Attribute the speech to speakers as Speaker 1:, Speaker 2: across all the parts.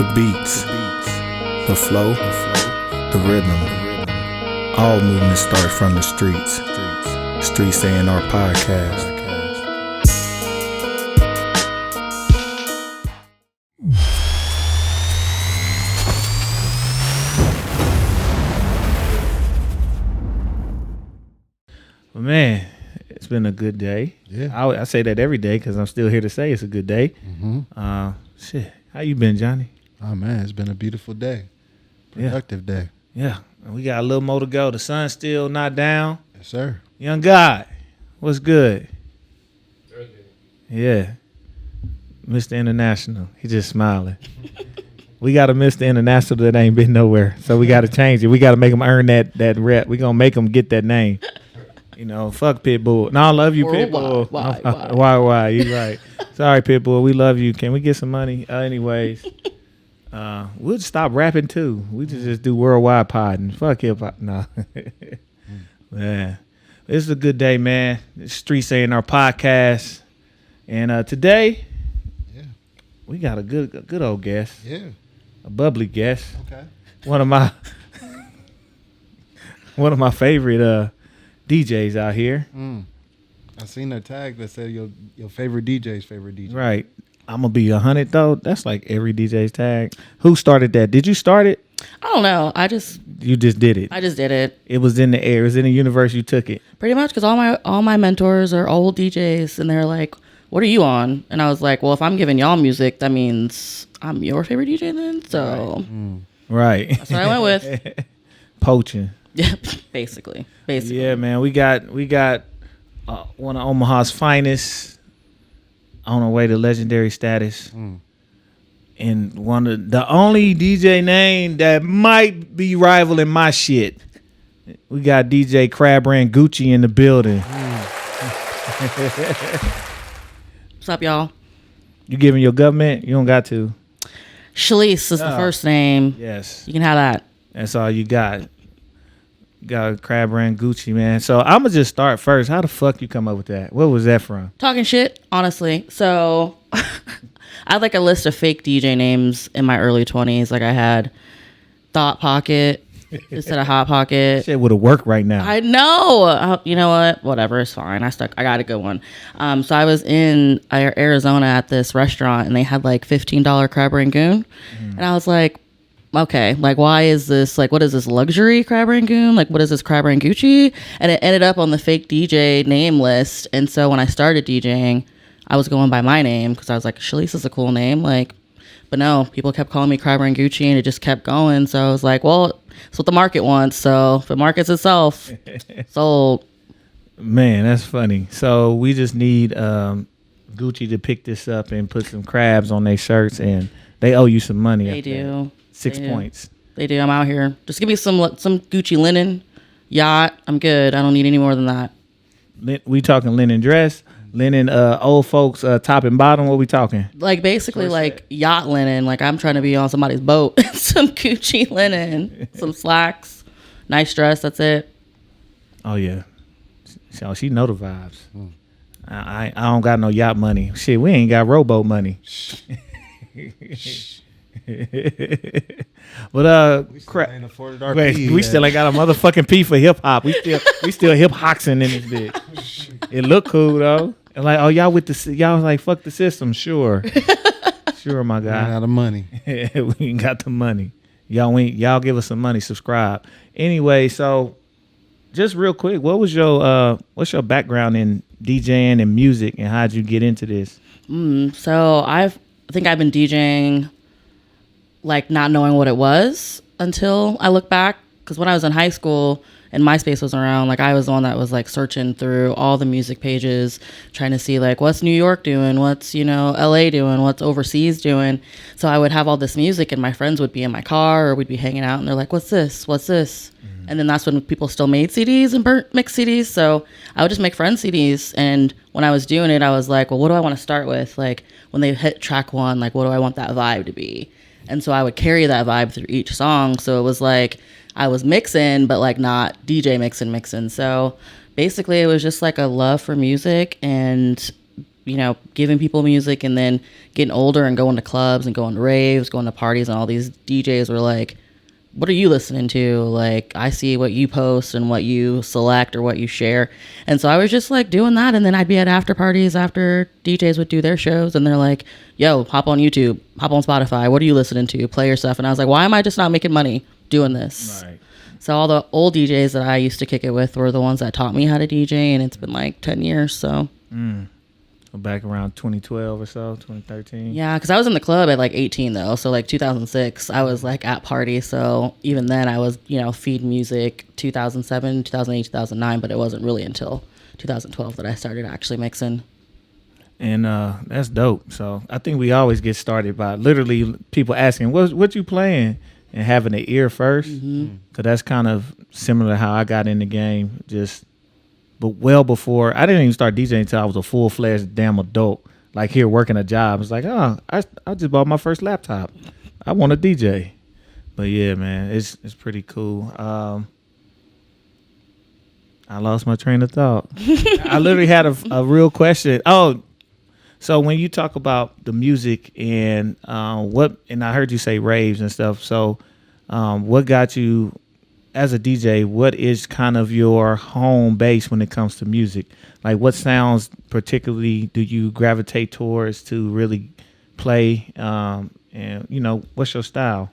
Speaker 1: The beats, the flow, the rhythm. All movement starts from the streets. Streets A&R Podcast. Well, man, it's been a good day.
Speaker 2: Yeah,
Speaker 1: I say that every day because I'm still here to say it's a good day. Shit, how you been, Johnny?
Speaker 2: Oh man, it's been a beautiful day, productive day.
Speaker 1: Yeah, we got a little more to go. The sun's still not down.
Speaker 2: Yes, sir.
Speaker 1: Young God, what's good? Yeah, Mr. International. He just smiling. We got a Mr. International that ain't been nowhere, so we got to change it. We got to make him earn that rep. We gonna make him get that name. You know, fuck Pitbull. No, I love you, Pitbull. Why? You right. Sorry, Pitbull. We love you. Can we get some money? Anyways, we'll just stop rapping too. We just do worldwide podding. Fuck hip hop. No. Man, this is a good day, man. It's Streets A&R Podcast, and today, we got a good old guest.
Speaker 2: Yeah,
Speaker 1: a bubbly guest.
Speaker 2: okay.
Speaker 1: One of my favorite DJs out here.
Speaker 2: I seen that tag that said your favorite DJ's favorite DJ.
Speaker 1: Right. I'm gonna be 100 though. That's like every DJ's tag. Who started that? Did you start it?
Speaker 3: I don't know.
Speaker 1: You just did it.
Speaker 3: I just did it.
Speaker 1: It was in the air. It was in the universe. You took it.
Speaker 3: Pretty much because all my mentors are old DJs, and they're like, "What are you on?" And I was like, "Well, if I'm giving y'all music, that means I'm your favorite DJ then." So
Speaker 1: Right.
Speaker 3: that's what I went with.
Speaker 1: Poaching.
Speaker 3: Yeah, basically.
Speaker 1: Yeah, man. We got one of Omaha's finest on our way to legendary status. And one of the only DJ name that might be rivaling my shit. We got DJ Crabrangucci in the building.
Speaker 3: What's up, y'all?
Speaker 1: You giving your government? You don't got to.
Speaker 3: Shalice is the first name.
Speaker 1: Yes.
Speaker 3: You can have that.
Speaker 1: That's all you got. Got Crabrangucci, man. So I'm going to just start first. How the fuck you come up with that? What was that from?
Speaker 3: Talking shit, honestly. So I had like a list of fake DJ names in my early 20s. Like I had Thought Pocket instead of Hot Pocket.
Speaker 1: Shit would have worked right now.
Speaker 3: I know. You know what? Whatever. It's fine. I got a good one. So I was in Arizona at this restaurant and they had like $15 crab rangoon. And I was like, okay, like why is this, like what is this, luxury crab rangoon? Like what is this Crabrangucci? And it ended up on the fake DJ name list. And so when I started DJing, I was going by my name because I was like, Shalice is a cool name. Like, but no, people kept calling me Crabrangucci and it just kept going. So I was like, well, it's what the market wants. So if it markets itself, sold.
Speaker 1: Man, that's funny. So we just need Gucci to pick this up and put some crabs on their shirts, and they owe you some money.
Speaker 3: They do.
Speaker 1: 6 points.
Speaker 3: They do. I'm out here. Just give me some Gucci linen, yacht. I'm good. I don't need any more than that.
Speaker 1: We talking linen dress, linen old folks top and bottom. What we talking?
Speaker 3: Like basically like yacht linen. Like I'm trying to be on somebody's boat. Some Gucci linen, some slacks, nice dress. That's it. Oh
Speaker 1: yeah. So she know the vibes. I don't got no yacht money. Shit, we ain't got rowboat money. But
Speaker 2: we still ain't afforded our
Speaker 1: wait,
Speaker 2: P
Speaker 1: we
Speaker 2: yet.
Speaker 1: still ain't got a motherfucking P for hip hop. We still hip hoxing in this bitch. It look cool though. And like, oh y'all was like fuck the system, sure. Sure, my guy.
Speaker 2: Ran out of money.
Speaker 1: We ain't got the money. Y'all give us some money, subscribe. Anyway, so just real quick, what's your background in DJing and music, and how'd you get into this?
Speaker 3: So I think I've been DJing like not knowing what it was until I look back, because when I was in high school and MySpace was around, like I was the one that was like searching through all the music pages trying to see like what's New York doing, what's LA doing, what's overseas doing. So I would have all this music and my friends would be in my car or we'd be hanging out and they're like, what's this, and then that's when people still made CDs and mixed CDs. So I would just make friend CDs, and when I was doing it I was like, well, what do I want to start with? Like when they hit track 1, like what do I want that vibe to be? And so I would carry that vibe through each song. So it was like I was mixing, but like not DJ mixing. So basically it was just like a love for music and giving people music, and then getting older and going to clubs and going to raves, going to parties, and all these DJs were like, what are you listening to? Like, I see what you post and what you select or what you share. And so I was just like doing that. And then I'd be at after parties after DJs would do their shows. And they're like, yo, hop on YouTube, hop on Spotify. What are you listening to? Play your stuff. And I was like, why am I just not making money doing this?
Speaker 1: Right.
Speaker 3: So all the old DJs that I used to kick it with were the ones that taught me how to DJ. And it's been like 10 years. So.
Speaker 1: Back around 2012 or so, 2013.
Speaker 3: Yeah, because I was in the club at like 18 though. So like 2006, I was like at parties. So even then I was, feed music 2007, 2008, 2009. But it wasn't really until 2012 that I started actually mixing.
Speaker 1: And that's dope. So I think we always get started by literally people asking, what you playing? And having an ear first. Because that's kind of similar to how I got in the game. But well before, I didn't even start DJing until I was a full-fledged damn adult. Like here working a job. It's like, I just bought my first laptop. I want to DJ. But yeah, man, it's pretty cool. I lost my train of thought. I literally had a real question. Oh, so when you talk about the music and and I heard you say raves and stuff. So what got you as a DJ, what is kind of your home base when it comes to music? Like what sounds particularly do you gravitate towards to really play? And what's your style?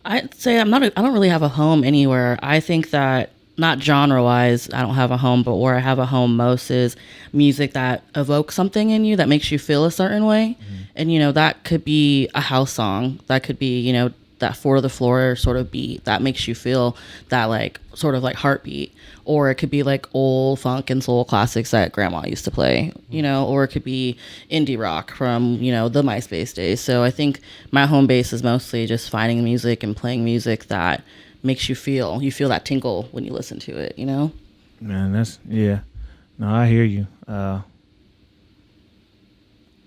Speaker 3: I'd say I don't really have a home anywhere. I think that not genre wise, I don't have a home, but where I have a home most is music that evokes something in you that makes you feel a certain way. And, that could be a house song. That could be, that 4 to the floor sort of beat that makes you feel that like sort of like heartbeat, or it could be like old funk and soul classics that grandma used to play, or it could be indie rock from the MySpace days. So I think my home base is mostly just finding music and playing music that makes you feel that tinkle when you listen to it.
Speaker 1: Man, no, I hear you. I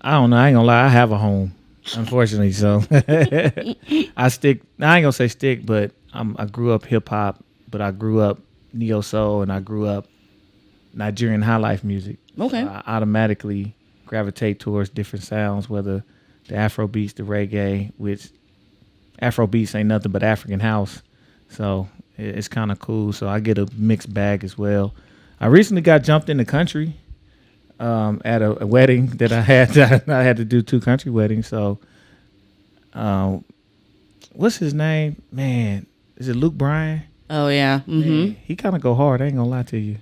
Speaker 1: don't know, I ain't gonna lie, I have a home, unfortunately. So I ain't gonna say stick, but I grew up hip hop, but I grew up neo soul, and I grew up Nigerian high life music.
Speaker 3: Okay.
Speaker 1: So I automatically gravitate towards different sounds, whether the Afro beats, the reggae, which Afro beats ain't nothing but African house. So it's kind of cool. So I get a mixed bag as well. I recently got jumped in the country. At a wedding that I had. I had to do 2 country weddings. So, what's his name? Man, is it Luke Bryan?
Speaker 3: Oh yeah.
Speaker 1: Man, he kind of go hard. I ain't gonna lie to you.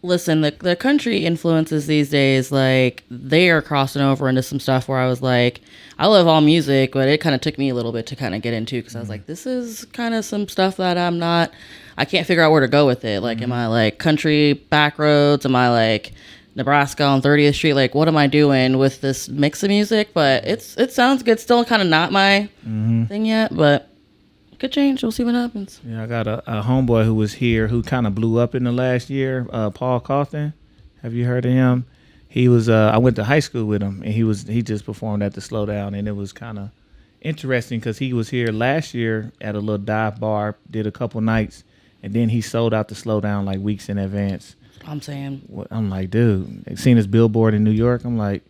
Speaker 3: Listen, the country influences these days, like they are crossing over into some stuff where I was like, I love all music, but it kind of took me a little bit to kind of get into, because I was like, this is kind of some stuff that I can't figure out where to go with it. Like, am I like country back roads? Am I like Nebraska on 30th Street? Like, what am I doing with this mix of music? But it sounds good. Still kind of not my thing yet, but it could change. We'll see what happens.
Speaker 1: Yeah, I got a homeboy who was here who kind of blew up in the last year. Paul Kaufman. Have you heard of him? He was. I went to high school with him, and he just performed at the Slowdown, and it was kind of interesting because he was here last year at a little dive bar, did a couple nights, and then he sold out the Slowdown like weeks in advance.
Speaker 3: I'm saying.
Speaker 1: I'm like, dude, I seen his billboard in New York. I'm like,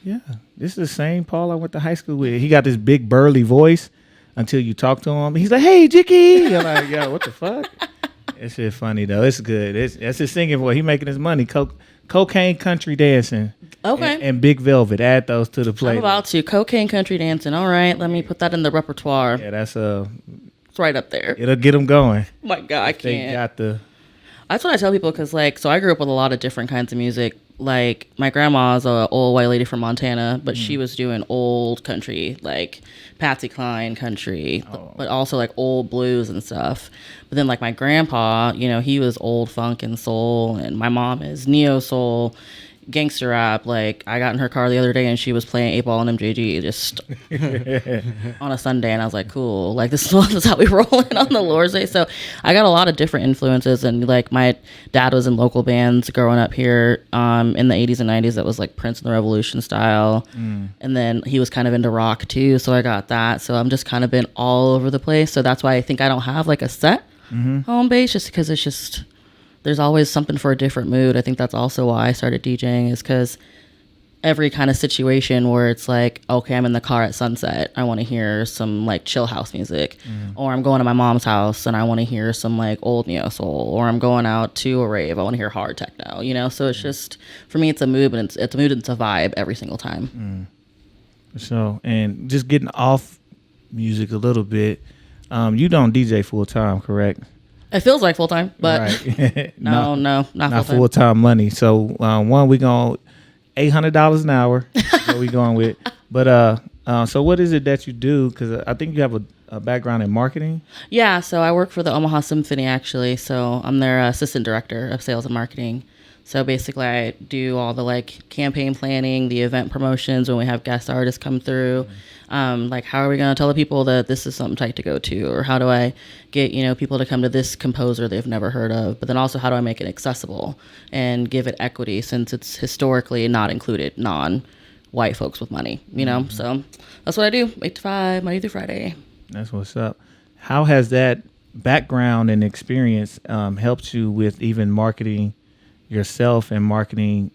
Speaker 1: yeah, this is the same Paul I went to high school with. He got this big burly voice until you talk to him. He's like, hey, Jicky. You're like, yo, what the fuck? That shit funny, though. It's good. That's his singing voice. He making his money. Cocaine country dancing.
Speaker 3: Okay.
Speaker 1: And Big Velvet. Add those to the playlist.
Speaker 3: I'm about to. Cocaine country dancing. All right. Let me put that in the repertoire.
Speaker 1: Yeah, that's
Speaker 3: it's right up there.
Speaker 1: It'll get them going.
Speaker 3: Oh my God, I can't.
Speaker 1: They got the...
Speaker 3: That's what I tell people, because so I grew up with a lot of different kinds of music. Like my grandma's an old white lady from Montana, but she was doing old country, like Patsy Cline country, but also like old blues and stuff. But then like my grandpa, he was old funk and soul, and my mom is neo soul, gangster rap. Like I got in her car the other day and she was playing 8-Ball and MJG just on a Sunday, and I was like, cool, like this is how we roll in on the Lord's Day. So I got a lot of different influences, and like my dad was in local bands growing up here in the 80s and 90s that was like Prince and the Revolution style, and then he was kind of into rock too, so I got that. So I'm just kind of been all over the place. So that's why I think I don't have like a set home base, just because it's just there's always something for a different mood. I think that's also why I started DJing, is because every kind of situation where it's like, okay, I'm in the car at sunset, I want to hear some like chill house music, or I'm going to my mom's house and I want to hear some like old neo soul, or I'm going out to a rave, I want to hear hard techno, you know. So it's just, for me, it's a mood, and it's a mood and it's a vibe every single time.
Speaker 1: So, and just getting off music a little bit, you don't DJ full time, correct?
Speaker 3: It feels like full time, but
Speaker 1: right.
Speaker 3: no, not
Speaker 1: full time money. So one, we going $800 an hour. What we going with? But so what is it that you do? Because I think you have a background in marketing.
Speaker 3: Yeah, so I work for the Omaha Symphony, actually. So I'm their assistant director of sales and marketing. So basically, I do all the like campaign planning, the event promotions when we have guest artists come through. Like, how are we going to tell the people that this is something tight to go to? Or how do I get, you know, people to come to this composer they've never heard of? But then also, how do I make it accessible and give it equity, since it's historically not included non-white folks with money, you know? So that's what I do, 8 to 5, Monday through Friday.
Speaker 1: That's what's up. How has that background and experience helped you with even marketing yourself and marketing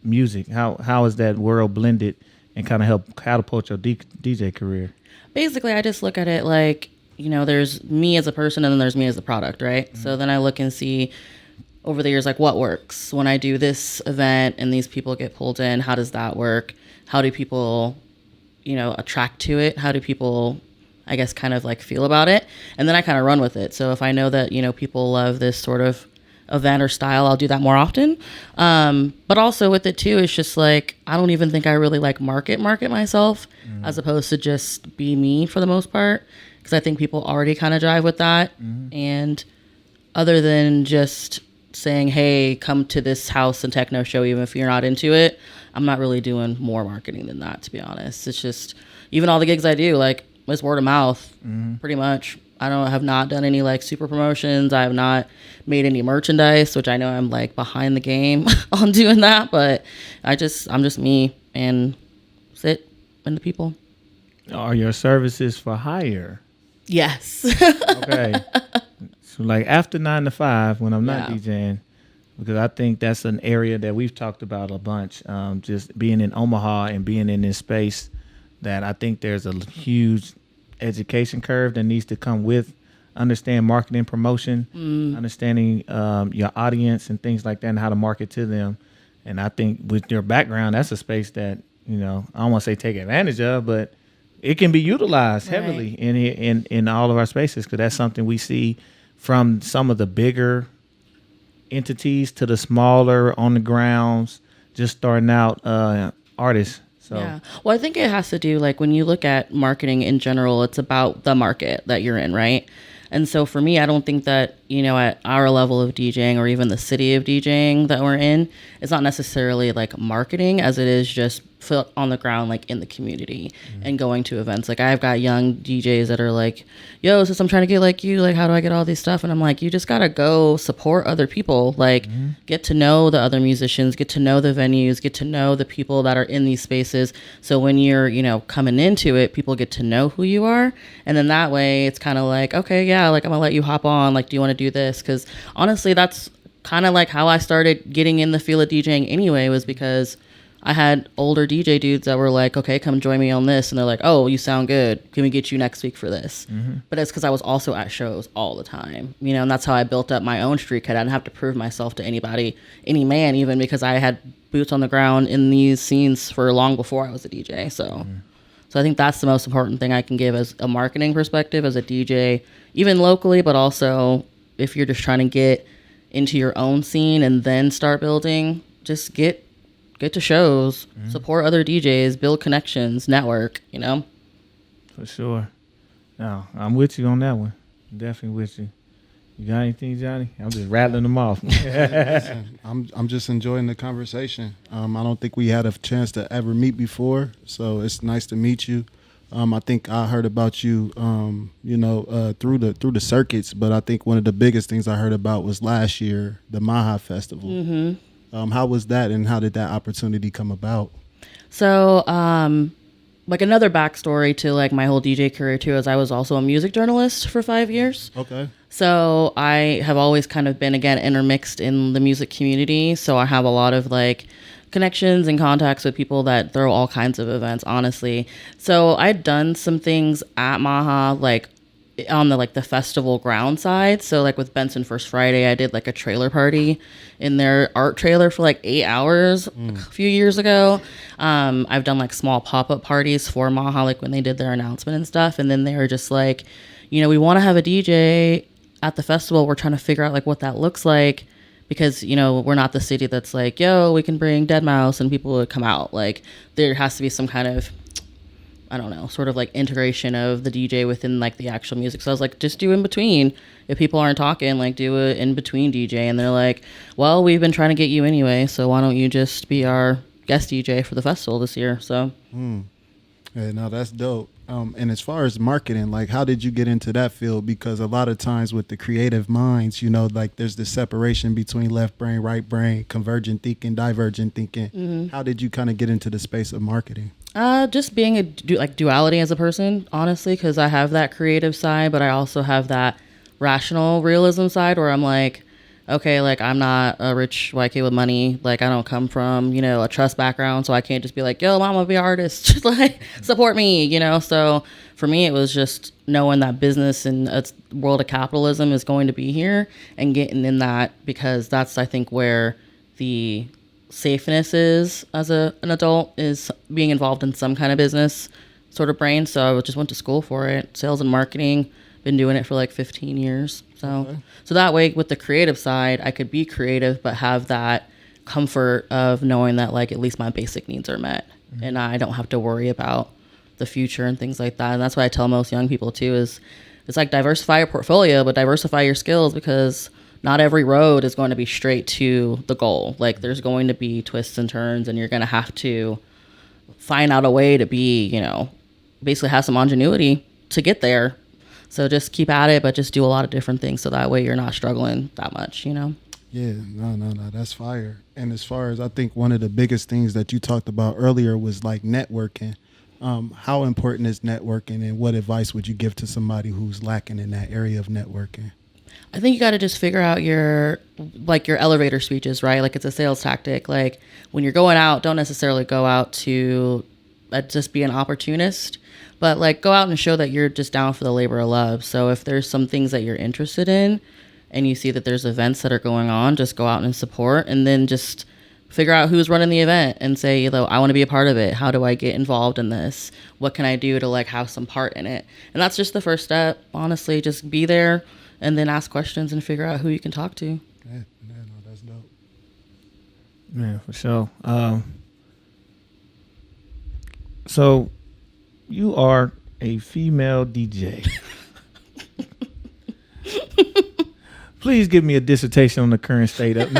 Speaker 1: music? How is that world blended and kind of help catapult your DJ career?
Speaker 3: Basically, I just look at it like, you know, there's me as a person and then there's me as a product, right? So then I look and see over the years, like, what works when I do this event and these people get pulled in. How does that work? How do people, you know, attract to it? How do people, I guess, kind of like feel about it? And then I kind of run with it. So if I know that, you know, people love this sort of event or style, I'll do that more often. But also with it too, it's just like, I don't even think I really like market myself, as opposed to just be me for the most part, because I think people already kind of drive with that. And other than just saying, hey, come to this house and techno show, even if you're not into it, I'm not really doing more marketing than that, to be honest. It's just, even all the gigs I do, like, it's word of mouth, pretty much. I have not done any like super promotions. I have not made any merchandise, which I know I'm like behind the game on doing that, but I'm just me and sit and the people.
Speaker 1: Are your services for hire?
Speaker 3: Yes.
Speaker 1: Okay. So like after 9 to 5 when I'm not DJing, because I think that's an area that we've talked about a bunch, just being in Omaha and being in this space, that I think there's a huge education curve that needs to come with understand marketing, promotion, understanding your audience and things like that, and how to market to them. And I think with your background, that's a space that, you know, I don't want to say take advantage of, but it can be utilized heavily in all of our spaces, because that's something we see from some of the bigger entities to the smaller on the grounds, just starting out artists. So.
Speaker 3: Yeah. Well, I think it has to do, like, when you look at marketing in general, it's about the market that you're in, right? And so for me, I don't think that, you know, at our level of DJing, or even the city of DJing that we're in, it's not necessarily like marketing as it is just foot on the ground, like in the community and going to events. Like, I've got young DJs that are like, yo, since I'm trying to get like you, like, how do I get all these stuff? And I'm like, you just got to go support other people, like get to know the other musicians, get to know the venues, get to know the people that are in these spaces. So when you're, you know, coming into it, people get to know who you are. And then that way it's kind of like, okay, yeah, like, I'm gonna let you hop on. Like, do you want to do this? Because honestly, that's kind of like how I started getting in the field of DJing anyway, was because I had older DJ dudes that were like, okay, come join me on this. And they're like, oh, you sound good. Can we get you next week for this? But it's because I was also at shows all the time, you know, and that's how I built up my own street cred. I didn't have to prove myself to anybody, any man even, because I had boots on the ground in these scenes for long before I was a DJ. So I think that's the most important thing I can give as a marketing perspective as a DJ, even locally, but also if you're just trying to get into your own scene and then start building, just get to shows, support other DJs, build connections, network, you know?
Speaker 1: For sure. No, I'm with you on that one. Definitely with you. You got anything, Johnny? I'm just rattling them off.
Speaker 2: Listen, I'm just enjoying the conversation. I don't think we had a chance to ever meet before, so it's nice to meet you. I think I heard about you, through the circuits, but I think one of the biggest things I heard about was last year, the Maha Festival. How was that, and how did that opportunity come about?
Speaker 3: So, like, another backstory to like my whole DJ career too is I was also a music journalist for 5 years.
Speaker 2: Okay.
Speaker 3: So I have always kind of been, again, intermixed in the music community. So I have a lot of like connections and contacts with people that throw all kinds of events, honestly. So I'd done some things at Maha, like on the festival ground side. So like with Benson First Friday, I did like a trailer party in their art trailer for like 8 hours a few years ago. I've done like small pop-up parties for Maha, like when they did their announcement and stuff. And then they were just like, we want to have a DJ at the festival. We're trying to figure out like what that looks like, because we're not the city that's like, yo, we can bring Deadmau5 and people would come out. Like there has to be some kind of, I don't know, sort of like integration of the DJ within like the actual music. So I was like, just do in between. If people aren't talking, like do a in between DJ. And they're like, well, we've been trying to get you anyway, so why don't you just be our guest DJ for the festival this year? So
Speaker 2: Yeah, no, that's dope. And as far as marketing, like how did you get into that field? Because a lot of times with the creative minds, like there's this separation between left brain, right brain, convergent thinking, divergent thinking. How did you kind of get into the space of marketing?
Speaker 3: Just being a duality as a person, honestly, because I have that creative side, but I also have that rational realism side where I'm like, okay, like I'm not a rich white kid with money. Like I don't come from, a trust background. So I can't just be like, yo, mama, be an artist. Just like support me, So for me, it was just knowing that business and a world of capitalism is going to be here and getting in that, because that's, I think, where the safeness is as an adult, is being involved in some kind of business sort of brain. So I just went to school for it, sales and marketing. Been doing it for like 15 years. So that way with the creative side, I could be creative, but have that comfort of knowing that like at least my basic needs are met and I don't have to worry about the future and things like that. And that's what I tell most young people too, is it's like diversify your portfolio, but diversify your skills, because not every road is going to be straight to the goal. Like there's going to be twists and turns, and you're going to have to find out a way to be, basically have some ingenuity to get there. So just keep at it, but just do a lot of different things, so that way you're not struggling that much, Yeah,
Speaker 2: no, that's fire. And as far as, I think one of the biggest things that you talked about earlier was like networking. How important is networking, and what advice would you give to somebody who's lacking in that area of networking?
Speaker 3: I think you got to just figure out your elevator speeches, right? Like it's a sales tactic. Like when you're going out, don't necessarily go out to just be an opportunist, but like go out and show that you're just down for the labor of love. So if there's some things that you're interested in and you see that there's events that are going on, just go out and support, and then just figure out who's running the event and say, I want to be a part of it. How do I get involved in this? What can I do to like have some part in it? And that's just the first step, honestly. Just be there and then ask questions and figure out who you can talk to.
Speaker 2: Yeah, no, that's dope.
Speaker 1: Yeah, for sure. So you are a female DJ. Please give me a dissertation on the current state of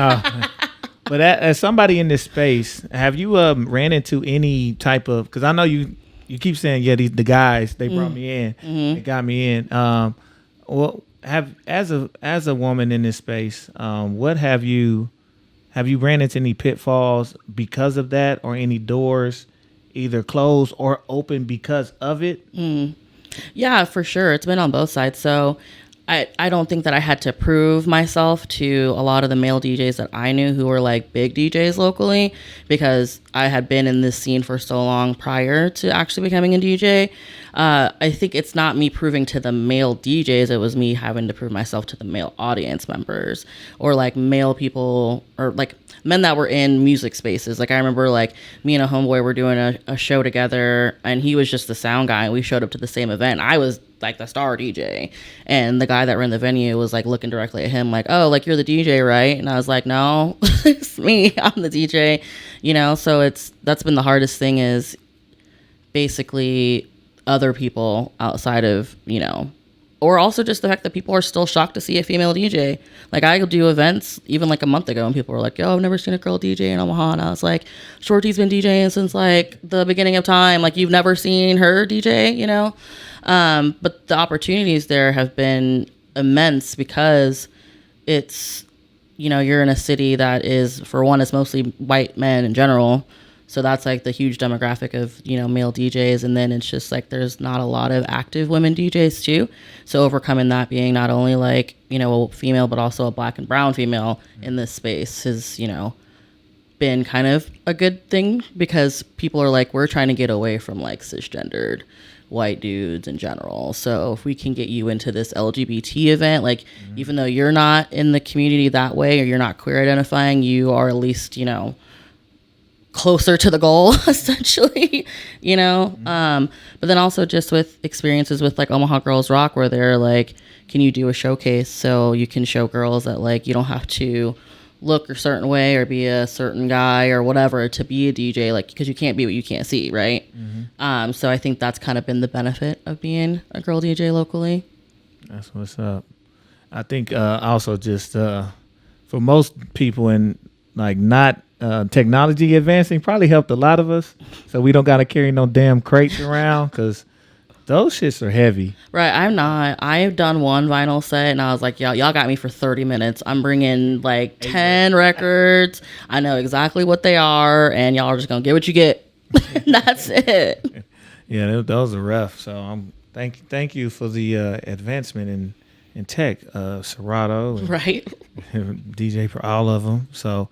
Speaker 1: But as somebody in this space, have you ran into any type of? Because I know you keep saying, the guys, they brought me in, they got me in. Well, as a woman in this space, what have you ran into any pitfalls because of that, or any doors either closed or open because of it?
Speaker 3: Yeah, for sure. It's been on both sides. So I don't think that I had to prove myself to a lot of the male DJs that I knew who were like big DJs locally, because I had been in this scene for so long prior to actually becoming a DJ. I think it's not me proving to the male DJs. It was me having to prove myself to the male audience members, or like male people, or like men that were in music spaces. Like I remember like me and a homeboy were doing a show together, and he was just the sound guy, and we showed up to the same event. I was like the star DJ, and the guy that ran the venue was like looking directly at him like, oh, like you're the DJ, right? And I was like, no, it's me, I'm the DJ, so that's been the hardest thing, is basically other people outside of, or also just the fact that people are still shocked to see a female DJ. Like I do events even like a month ago, and people were like, yo, I've never seen a girl DJ in Omaha. And I was like, Shorty's been DJing since like the beginning of time. Like you've never seen her DJ, but the opportunities there have been immense, because it's, you're in a city that is, for one, it's mostly white men in general. So that's like the huge demographic of, male DJs. And then it's just like there's not a lot of active women DJs too. So overcoming that, being not only like, a female, but also a black and brown female in this space is, been kind of a good thing because people are like, we're trying to get away from like cisgendered white dudes in general. So if we can get you into this LGBT event, like even though you're not in the community that way or you're not queer identifying, you are at least, closer to the goal essentially, but then also just with experiences with like Omaha Girls Rock where they're like, can you do a showcase so you can show girls that like you don't have to look a certain way or be a certain guy or whatever to be a DJ, like because you can't be what you can't see, right? So I think that's kind of been the benefit of being a girl DJ locally.
Speaker 1: That's what's up. I think also just for most people in like not technology advancing probably helped a lot of us, so we don't got to carry no damn crates around because those shits are heavy.
Speaker 3: Right, I'm not. I've done one vinyl set, and I was like, y'all got me for 30 minutes. I'm bringing like 10 records. I know exactly what they are, and y'all are just going to get what you get. That's it.
Speaker 1: Yeah, those are rough. So thank you for the advancement in tech, Serato. And,
Speaker 3: right.
Speaker 1: DJ for all of them. So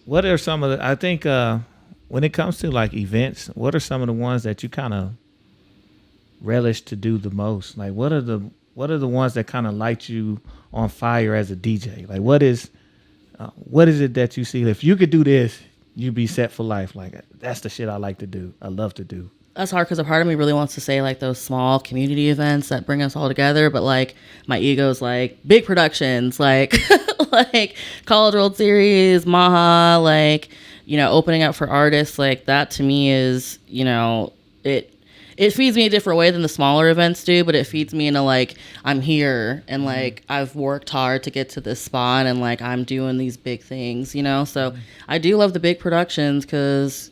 Speaker 1: what are some of the, I think, when it comes to like events, what are some of the ones that you kind of relish to do the most? Like what are the ones that kind of light you on fire as a DJ? Like what is it that you see? If you could do this, you'd be set for life. Like that's the shit I like to do. I love to do.
Speaker 3: That's hard because a part of me really wants to say like those small community events that bring us all together, but like my ego's like big productions, like like College World Series, Maha, like opening up for artists, like that to me is it feeds me a different way than the smaller events do, but it feeds me into like I'm here and like I've worked hard to get to this spot and like I'm doing these big things, so I do love the big productions because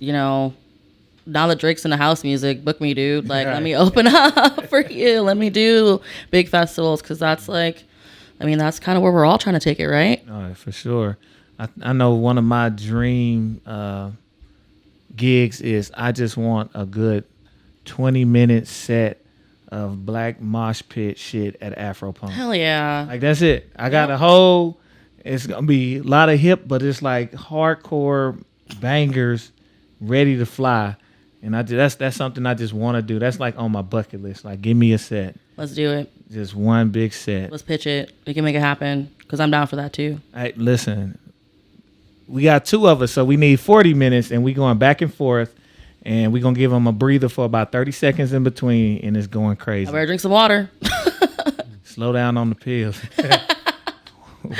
Speaker 3: now that Drake's in the house music, book me, dude. Like, Let me open up for you. Let me do big festivals because that's like, that's kind of where we're all trying to take it, right?
Speaker 1: All right, for sure. I know one of my dream gigs is I just want a good 20-minute set of black mosh pit shit at Afropunk.
Speaker 3: Hell yeah.
Speaker 1: Like, that's it. I got a whole, it's going to be a lot of hip, but it's like hardcore bangers ready to fly. And that's something I just want to do. That's like on my bucket list. Like, give me a set.
Speaker 3: Let's do it.
Speaker 1: Just one big set.
Speaker 3: Let's pitch it. We can make it happen because I'm down for that too.
Speaker 1: Hey, listen, we got two of us, so we need 40 minutes, and we going back and forth, and we going to give them a breather for about 30 seconds in between, and it's going crazy.
Speaker 3: I better drink some water.
Speaker 1: Slow down on the pills.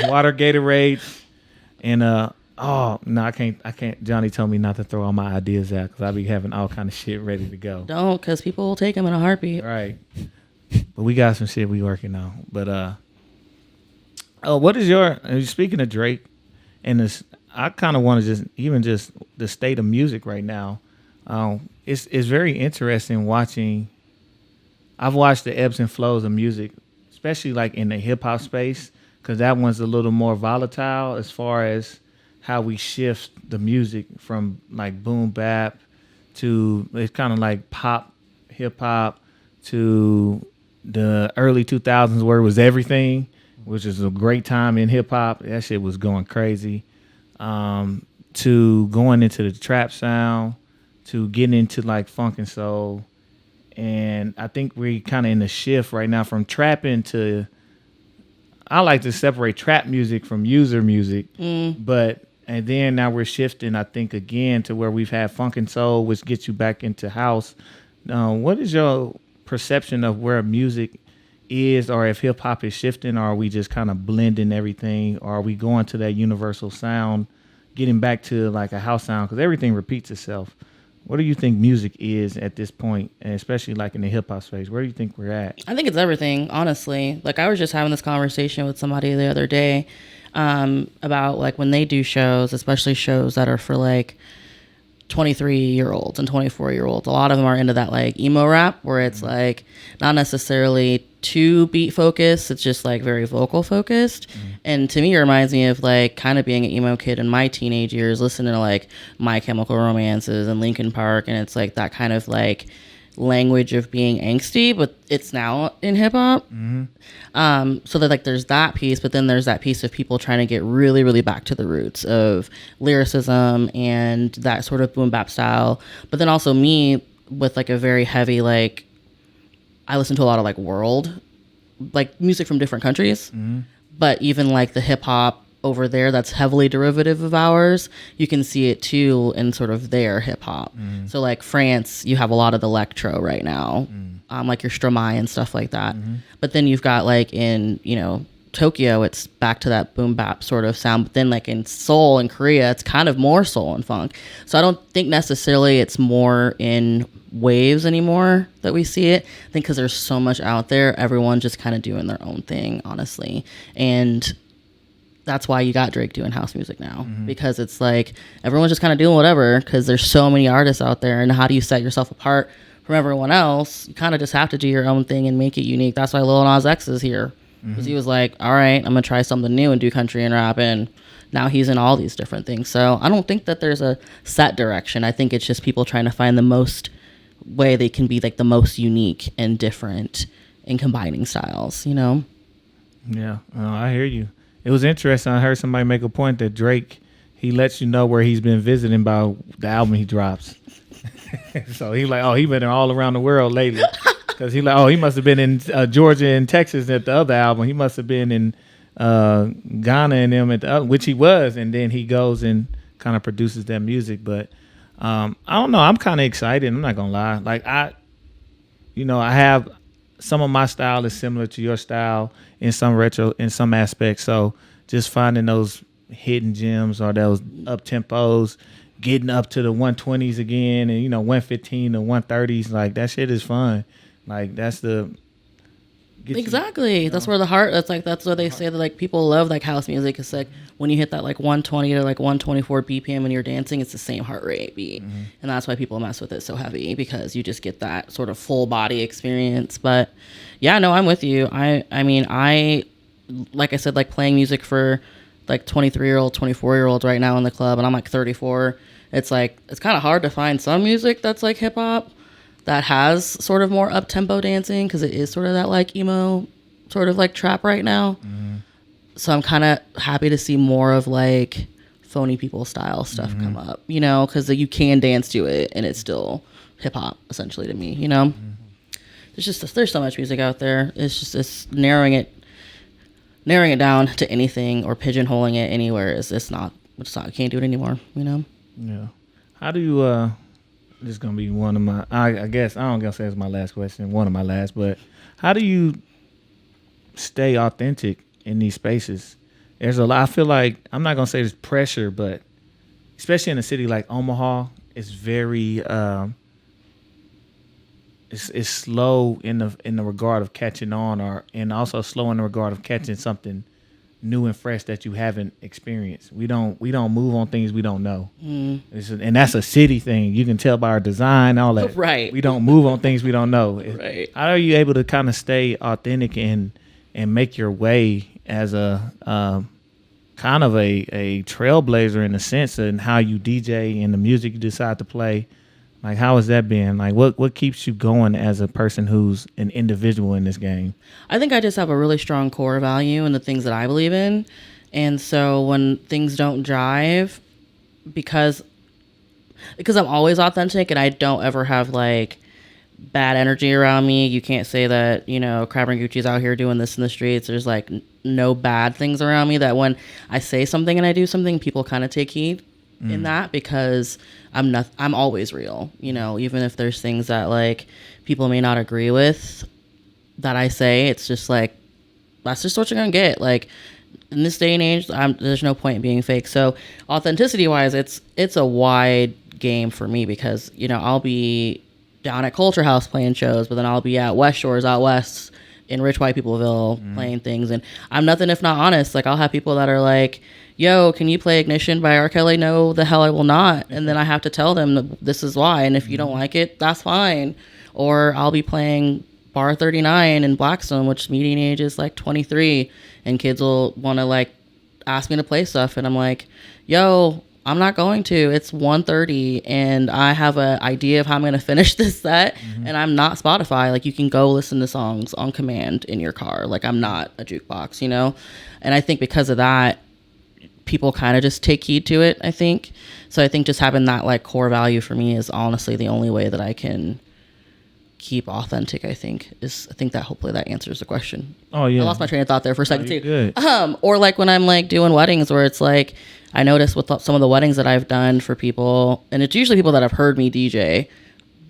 Speaker 1: Water, Gatorade, and oh no, I can't. Johnny told me not to throw all my ideas out because I be having all kind of shit ready to go.
Speaker 3: Don't, because people will take them in a heartbeat.
Speaker 1: Right. But we got some shit we working on. But what is your? Speaking of Drake, and this, I kind of want to just the state of music right now. It's very interesting watching. I've watched the ebbs and flows of music, especially like in the hip hop space, because that one's a little more volatile as far as how we shift the music from like boom bap to it's kind of like pop hip hop to the early 2000s where it was everything, which is a great time in hip hop. That shit was going crazy. To going into the trap sound, to getting into like funk and soul. And I think we're kind of in the shift right now from trapping to, I like to separate trap music from user music, and then now we're shifting, I think, again to where we've had funk and soul, which gets you back into house. What is your perception of where music is, or if hip hop is shifting, or are we just kind of blending everything, or are we going to that universal sound, getting back to like a house sound? Because everything repeats itself. What do you think music is at this point, and especially like in the hip hop space? Where do you think we're at? I
Speaker 3: think it's everything, honestly. Like I was just having this conversation with somebody the other day about like when they do shows, especially shows that are for like 23-year-olds and 24-year-olds. A lot of them are into that like emo rap where it's like not necessarily too beat focused. It's just like very vocal focused. And to me, it reminds me of like kind of being an emo kid in my teenage years, listening to like My Chemical Romances and Linkin Park. And it's like that kind of like language of being angsty, but it's now in hip hop. So that like there's that piece, but then there's that piece of people trying to get really, really back to the roots of lyricism and that sort of boom bap style. But then also me with like a very heavy, like I listen to a lot of like world, like music from different countries, but even like the hip hop over there that's heavily derivative of ours, you can see it too in sort of their hip hop. So like France, you have a lot of the electro right now, like your Stromae and stuff like that. But then you've got like in, you know, Tokyo, it's back to that boom bap sort of sound. But then like in Seoul and Korea, it's kind of more soul and funk. So I don't think necessarily it's more in waves anymore that we see it. I think because there's so much out there, everyone just kind of doing their own thing, honestly. And that's why you got Drake doing house music now, because it's like everyone's just kind of doing whatever because there's so many artists out there. And how do you set yourself apart from everyone else? You kind of just have to do your own thing and make it unique. That's why Lil Nas X is here, because he was like, all right, I'm gonna try something new and do country and rap, and now he's in all these different things. So I don't think that there's a set direction. I think it's just people trying to find the most way they can be like the most unique and different in combining styles, you know?
Speaker 1: Yeah, I hear you. It was interesting. I heard somebody make a point that Drake, he lets you know where he's been visiting by the album he drops. So he like, oh, he been all around the world lately. Because he like, oh, he must have been in Georgia and Texas at the other album. He must have been in Ghana and them at the other, which he was. And then he goes and kind of produces that music. But I don't know. I'm kind of excited. I'm not going to lie. Like I have some of my style is similar to your style in some aspects. So just finding those hidden gems or those up tempos, getting up to the 120s again, and 115 to 130s, like that shit is fun. Like that's
Speaker 3: exactly. That's where the heart. That's where they say that like people love like house music. It's like when you hit that like 120 to like 124 BPM and you're dancing, it's the same heart rate beat, and that's why people mess with it so heavy, because you just get that sort of full body experience. But yeah, no, I'm with you. I mean, like I said, like playing music for like 23-year-old, 24-year-olds right now in the club, and I'm like 34. It's like it's kind of hard to find some music that's like hip hop that has sort of more up-tempo dancing, because it is sort of that like emo sort of like trap right now. So I'm kind of happy to see more of like phony people style stuff come up, because you can dance to it and it's still hip-hop essentially to me. There's so much music out there. It's narrowing it down to anything or pigeonholing it anywhere it's not, I can't do it anymore.
Speaker 1: Yeah. How do you this is gonna be one of my. I guess I don't gonna say it's my last question. One of my last, but how do you stay authentic in these spaces? There's a lot. I feel like I'm not gonna say there's pressure, but especially in a city like Omaha, it's very it's slow in the regard of catching on, and also slow in the regard of catching something new and fresh that you haven't experienced. We don't move on things we don't know. And that's a city thing. You can tell by our design, all that.
Speaker 3: Right.
Speaker 1: We don't move on things we don't know.
Speaker 3: Right.
Speaker 1: How are you able to kind of stay authentic and make your way as a kind of a trailblazer in a sense, and how you DJ and the music you decide to play? Like, how has that been? Like, what keeps you going as a person who's an individual in this game?
Speaker 3: I think I just have a really strong core value in the things that I believe in. And so when things don't jive, because I'm always authentic and I don't ever have like bad energy around me. You can't say that, Crabrangucci's out here doing this in the streets. There's like no bad things around me, that when I say something and I do something, people kind of take heed in that, because I'm always real, even if there's things that like people may not agree with that I say. It's just like, that's just what you're gonna get. Like in this day and age, there's no point in being fake. So authenticity wise, it's a wide game for me, because I'll be down at Culture House playing shows, but then I'll be at West Shores out west in rich white peopleville playing things, and I'm nothing if not honest. Like I'll have people that are like, yo, can you play Ignition by R. Kelly? No, the hell I will not. And then I have to tell them that this is why. And if you don't like it, that's fine. Or I'll be playing Bar 39 in Blackstone, which median age is like 23. And kids will want to like ask me to play stuff. And I'm like, yo, I'm not going to. It's 1:30 and I have an idea of how I'm going to finish this set, and I'm not Spotify. Like, you can go listen to songs on command in your car. Like, I'm not a jukebox, you know? And I think because of that, people kind of just take heed to it, I think. So I think just having that like core value for me is honestly the only way that I can keep authentic. I think that hopefully that answers the question.
Speaker 1: Oh yeah,
Speaker 3: I lost my train of thought there for a second too.
Speaker 1: Good.
Speaker 3: Or like when I'm like doing weddings, where it's like I notice with some of the weddings that I've done for people, and it's usually people that have heard me DJ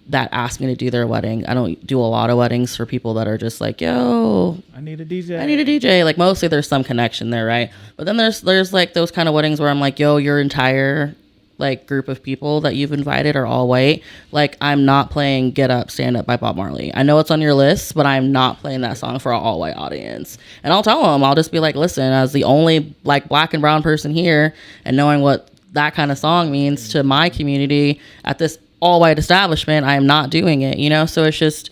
Speaker 3: that ask me to do their wedding. I don't do a lot of weddings for people that are just like, yo,
Speaker 1: I need a DJ.
Speaker 3: Like, mostly there's some connection there, right? But then there's like those kind of weddings where I'm like, yo, your entire like group of people that you've invited are all white. Like, I'm not playing Get Up, Stand Up by Bob Marley. I know it's on your list, but I'm not playing that song for an all white audience. And I'll tell them, I'll just be like, listen, as the only like black and brown person here, and knowing what that kind of song means to my community at this all white establishment, I am not doing it, you know? So it's just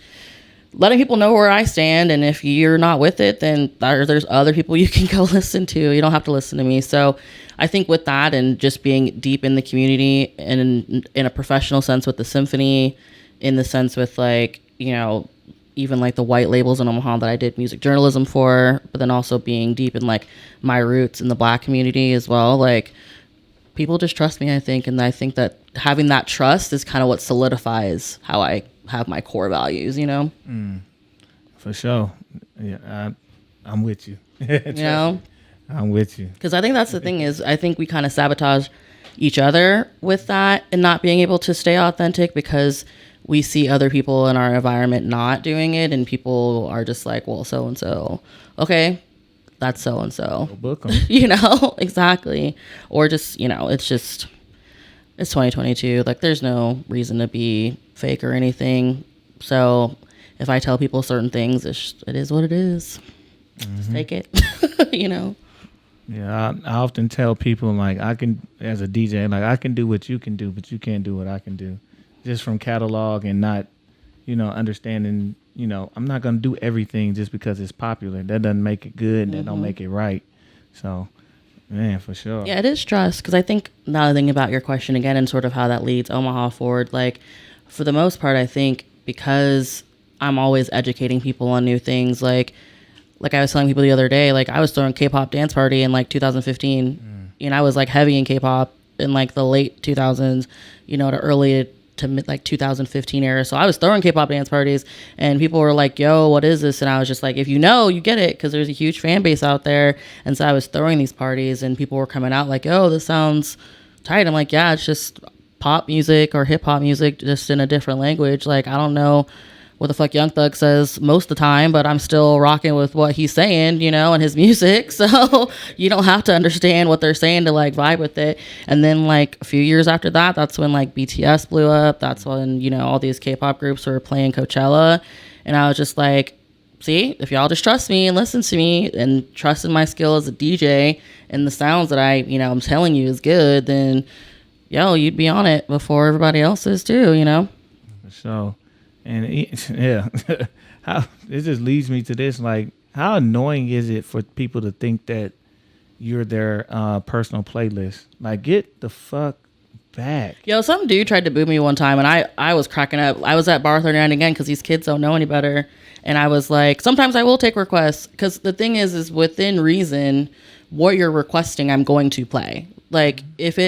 Speaker 3: letting people know where I stand, and if you're not with it, then there's other people you can go listen to. You don't have to listen to me. So I think with that, and just being deep in the community, and in a professional sense with the symphony, in the sense with like, you know, even like the white labels in Omaha that I did music journalism for, but then also being deep in like my roots in the black community as well, like people just trust me, I think. And I think that having that trust is kind of what solidifies how I have my core values, you know?
Speaker 1: For sure. Yeah, I'm with you.
Speaker 3: You know?
Speaker 1: I'm with you.
Speaker 3: Because I think that's the thing is, I think we kind of sabotage each other with that and not being able to stay authentic, because we see other people in our environment not doing it, and people are just like, well, so-and-so. Okay, that's so-and-so.
Speaker 1: Book 'em.
Speaker 3: You know? Exactly. Or just, you know, it's 2022. Like, there's no reason to be fake or anything. So if I tell people certain things, it is what it is. Just take it. You know?
Speaker 1: Yeah, I often tell people, like, I can, as a DJ, like, I can do what you can do, but you can't do what I can do. Just from catalog and not, you know, understanding, you know, I'm not going to do everything just because it's popular. That doesn't make it good, and that don't make it right. So, man, for sure.
Speaker 3: Yeah, it is trust. Because I think, now that I think about your question again and sort of how that leads Omaha forward, like, for the most part, I think because I'm always educating people on new things, like I was telling people the other day, like, I was throwing K-pop dance party in like 2015, and I was like heavy in K-pop in like the late 2000s, you know, to early to mid like 2015 era. So I was throwing K-pop dance parties, and people were like, yo, what is this? And I was just like, if you know, you get it, because there's a huge fan base out there. And so I was throwing these parties, and people were coming out like, oh, this sounds tight. I'm like, yeah, it's just pop music or hip hop music, just in a different language. Like, I don't know what the fuck Young Thug says most of the time, but I'm still rocking with what he's saying, you know, and his music. So you don't have to understand what they're saying to like vibe with it. And then like a few years after that, that's when like BTS blew up. That's when, you know, all these K-pop groups were playing Coachella. And I was just like, see, if y'all just trust me and listen to me and trust in my skill as a DJ and the sounds that I'm telling you is good, then yo, you'd be on it before everybody else is too, you know?
Speaker 1: So, and yeah, how it just leads me to this, like, how annoying is it for people to think that you're their personal playlist? Like, get the fuck back.
Speaker 3: Yo, some dude tried to boo me one time, and I was cracking up. I was at Bar 39 again, because these kids don't know any better. And I was like, sometimes I will take requests, because the thing is within reason, what you're requesting, I'm going to play. Like, if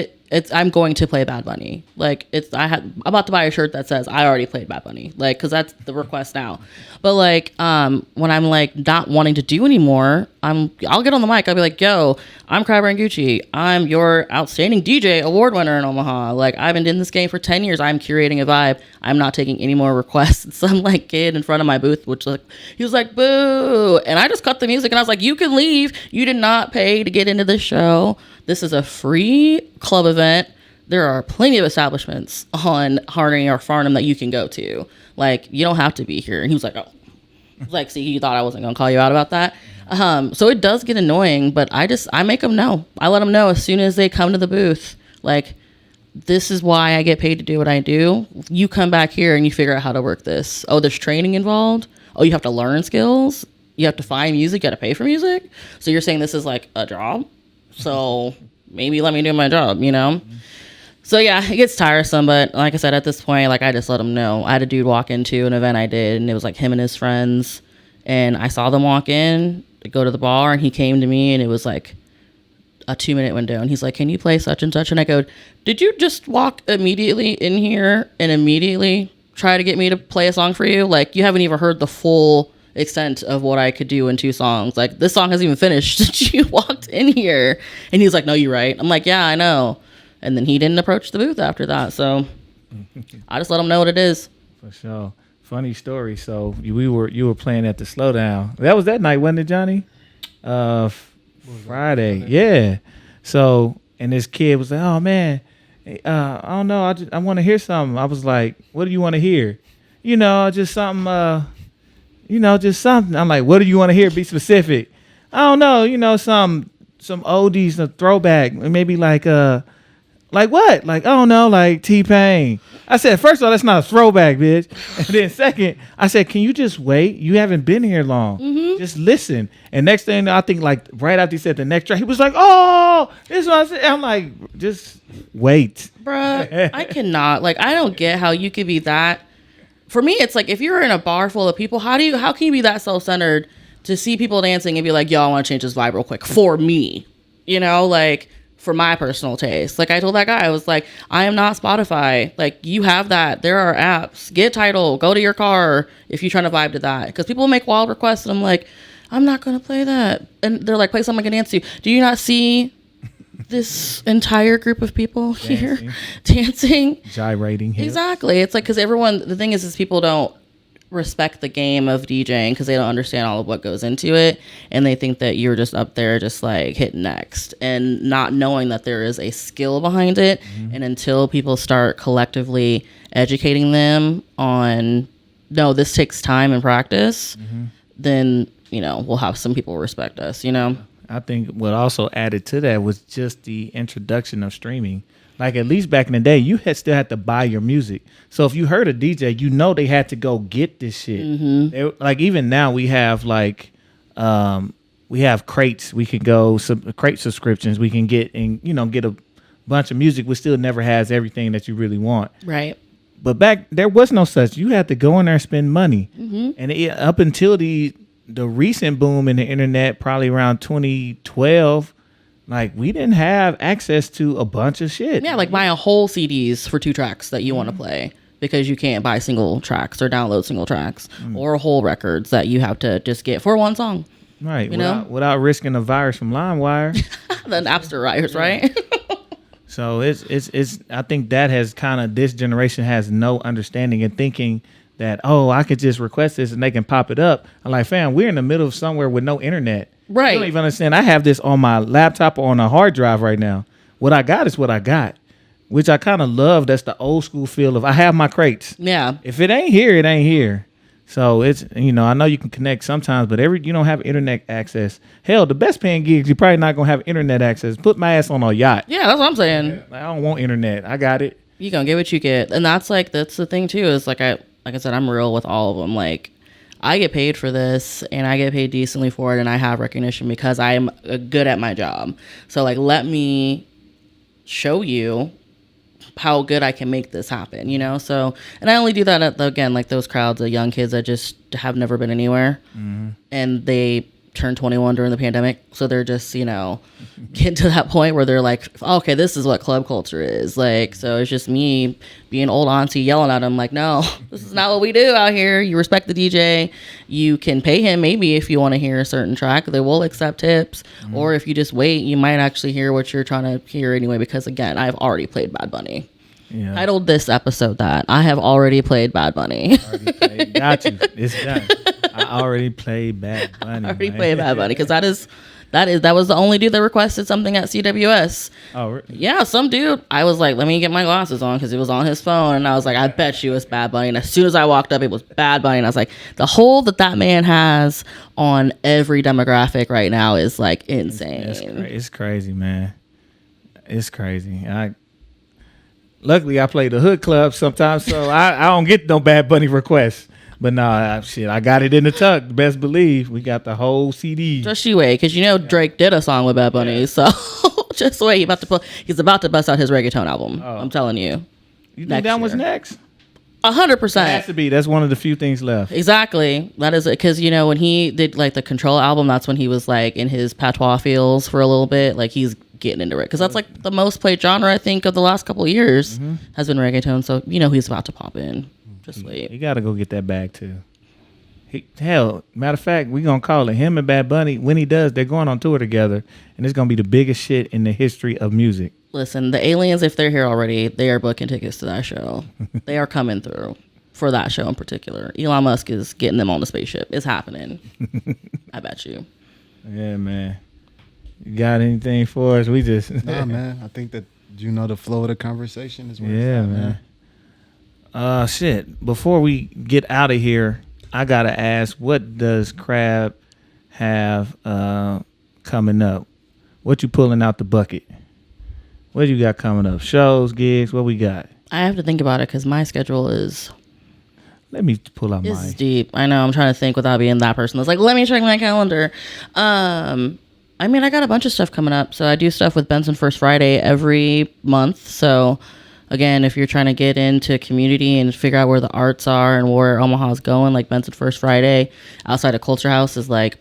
Speaker 3: I'm going to play Bad Bunny. Like, I'm about to buy a shirt that says I already played Bad Bunny. Like, because that's the request now. But like, when I'm like not wanting to do anymore, I'll get on the mic. I'll be like, yo, I'm Crabrangucci. I'm your outstanding DJ award winner in Omaha. Like, I've been in this game for 10 years. I'm curating a vibe. I'm not taking any more requests. And some like kid in front of my booth, he was like, boo. And I just cut the music, and I was like, you can leave. You did not pay to get into this show. This is a free club event. There are plenty of establishments on Harding or Farnham that you can go to. Like, you don't have to be here. And he was like, oh. I was like, see, you thought I wasn't going to call you out about that. So it does get annoying, but I make them know. I let them know as soon as they come to the booth. Like, this is why I get paid to do what I do. You come back here and you figure out how to work this. Oh, there's training involved. Oh, you have to learn skills. You have to find music. You got to pay for music. So you're saying this is like a job? So maybe let me do my job, you know? So yeah, it gets tiresome, but like I said, at this point, like I just let him know. I had a dude walk into an event I did, and it was like him and his friends, and I saw them walk in, go to the bar, and he came to me, and it was like a 2-minute window, and he's like, can you play such and such? And I go, did you just walk immediately in here and immediately try to get me to play a song for you? Like, you haven't even heard the full extent of what I could do in 2 songs. Like, this song hasn't even finished since you walked in here. And he's like, no, you're right. I'm like, yeah, I know. And then he didn't approach the booth after that, so I just let him know what it is.
Speaker 1: For sure. Funny story. So you were playing at the Slowdown. That was that night, wasn't it, Johnny? Friday. Yeah. So, and this kid was like, oh man, I don't know, I want to hear something. I was like, what do you want to hear? Just something, just something. I'm like, what do you want to hear? Be specific. I don't know, some oldies, a throwback, maybe like what? Like, I don't know, like T-Pain. I said, first of all, that's not a throwback, bitch. And then second, I said, can you just wait? You haven't been here long. Mm-hmm. Just listen. And next thing, I think like right after he said the next track, he was like, oh, this is what I said. I'm like, just wait.
Speaker 3: Bruh, I cannot. Like, I don't get how you could be that. For me, it's like, if you're in a bar full of people, how can you be that self-centered to see people dancing and be like, yo, I want to change this vibe real quick for me? Like, for my personal taste. Like I told that guy, I was like, I am not Spotify. Like, you have that. There are apps. Get Tidal. Go to your car if you're trying to vibe to that. Because people make wild requests, and I'm like, I'm not going to play that. And they're like, play something I can dance to. Do you not see this entire group of people here dancing?
Speaker 1: Gyrating hips.
Speaker 3: Exactly. It's like, because the thing is people don't respect the game of DJing because they don't understand all of what goes into it, and they think that you're just up there just like hitting next and not knowing that there is a skill behind it. Mm-hmm. And until people start collectively educating them on, no, this takes time and practice, mm-hmm. then we'll have some people respect us.
Speaker 1: I think what also added to that was just the introduction of streaming. Like, at least back in the day, you still had to buy your music. So if you heard a DJ, they had to go get this shit. Mm-hmm. Like, even now we have we have crates. We can go crate subscriptions. We can get get a bunch of music, which still never has everything that you really want.
Speaker 3: Right.
Speaker 1: But back there was no such. You had to go in there and spend money. Mm-hmm. And up until the recent boom in the internet, probably around 2012. Like, we didn't have access to a bunch of shit.
Speaker 3: Yeah, like buying whole CDs for 2 tracks that you want to play because you can't buy single tracks or download single tracks or whole records that you have to just get for one song.
Speaker 1: Right. Without risking a virus from LimeWire.
Speaker 3: The Napster virus, right?
Speaker 1: So it's I think that has kind of, this generation has no understanding and thinking that, oh, I could just request this and they can pop it up. I'm like, fam, we're in the middle of somewhere with no internet.
Speaker 3: Right.
Speaker 1: You don't even understand. I have this on my laptop or on a hard drive right now. What I got is what I got, which I kind of love. That's the old school feel of, I have my crates.
Speaker 3: Yeah.
Speaker 1: If it ain't here, it ain't here. So it's, I know you can connect sometimes, but you don't have internet access. Hell, the best paying gigs, you're probably not going to have internet access. Put my ass on a yacht.
Speaker 3: Yeah, that's what I'm saying.
Speaker 1: I don't want internet. I got it.
Speaker 3: You going to get what you get. And that's the thing too, is like I said, I'm real with all of them. Like, I get paid for this, and I get paid decently for it, and I have recognition because I'm good at my job. So, like, let me show you how good I can make this happen, So, and I only do that at, again, like those crowds of young kids that just have never been anywhere, mm-hmm. and they turned 21 during the pandemic, so they're just getting to that point where they're like, okay, this is what club culture is like. So it's just me being old auntie yelling at them like, no, this is not what we do out here. You respect the DJ. You can pay him maybe if you want to hear a certain track. They will accept tips, mm-hmm. or if you just wait, you might actually hear what you're trying to hear anyway, because again, I've already played Bad Bunny. Yeah. Titled this episode that I have already played Bad Bunny.
Speaker 1: Got you. It's done. I already played Bad Bunny.
Speaker 3: Played Bad Bunny because that was the only dude that requested something at CWS. Oh, really? Yeah, some dude. I was like, let me get my glasses on because it was on his phone, and I was like, I bet you it's Bad Bunny. And as soon as I walked up, it was Bad Bunny, and I was like, the hold that man has on every demographic right now is like insane.
Speaker 1: It's crazy, man. It's crazy. Luckily, I play the hood club sometimes, so I don't get no Bad Bunny requests. But nah, shit, I got it in the tuck. Best believe we got the whole CD.
Speaker 3: Just you wait, because Drake did a song with Bad Bunny, so Just wait. He's about to bust out his reggaeton album.
Speaker 1: Oh.
Speaker 3: I'm telling you.
Speaker 1: You think that was
Speaker 3: year.
Speaker 1: next?
Speaker 3: 100%.
Speaker 1: It has to be. That's one of the few things left.
Speaker 3: Exactly. That is it. Because, you know, when he did like the Control album, that's when he was like in his patois feels for a little bit. Like he's getting into it. Because that's like the most played genre, I think, of the last couple of years has been reggaeton. So, you know, he's about to pop in. Just wait.
Speaker 1: You got to go get that bag too. Hell, matter of fact, we're going to call it him and Bad Bunny. When he does, they're going on tour together. And it's going to be the biggest shit in the history of music.
Speaker 3: Listen, the aliens, if they're here already, they are booking tickets to that show. They are coming through for that show in particular. Elon Musk is getting them on the spaceship. It's happening. I bet you.
Speaker 1: Yeah, man. You got anything for us? We just...
Speaker 2: Nah, man. I think that, you know, the flow of the conversation is where
Speaker 1: yeah,
Speaker 2: it's at,
Speaker 1: man. Shit. Before we get out of here, I got to ask, what does Crab have coming up? What you pulling out the bucket? What you got coming up? Shows, gigs, what we got?
Speaker 3: I have to think about it because my schedule is
Speaker 1: Let me pull out
Speaker 3: it's
Speaker 1: mine.
Speaker 3: deep. I know. I'm trying to think without being that person that's like, let me check my calendar. I mean, I got a bunch of stuff coming up. So I do stuff with Benson First Friday every month. So again, if you're trying to get into community and figure out where the arts are and where Omaha's going, like Benson First Friday outside of Culture House is like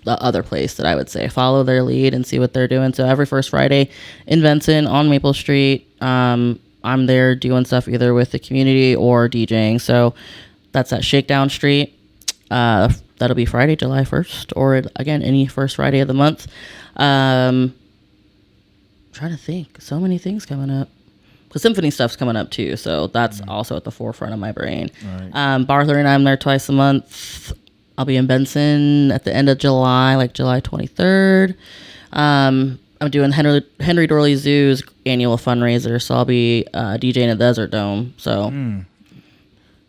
Speaker 3: the other place that I would say follow their lead and see what they're doing. So every first Friday in Benson on Maple Street, I'm there doing stuff either with the community or DJing. So that's at Shakedown Street. That'll be Friday, July 1st, or again, any first Friday of the month. Trying to think. So many things coming up. The symphony stuff's coming up too. So that's also at the forefront of my brain.
Speaker 1: Right.
Speaker 3: Barther and I'm there twice a month. I'll be in Benson at the end of July, like July 23rd. I'm doing Henry Dorley Zoo's annual fundraiser, so I'll be DJing at Desert Dome. So,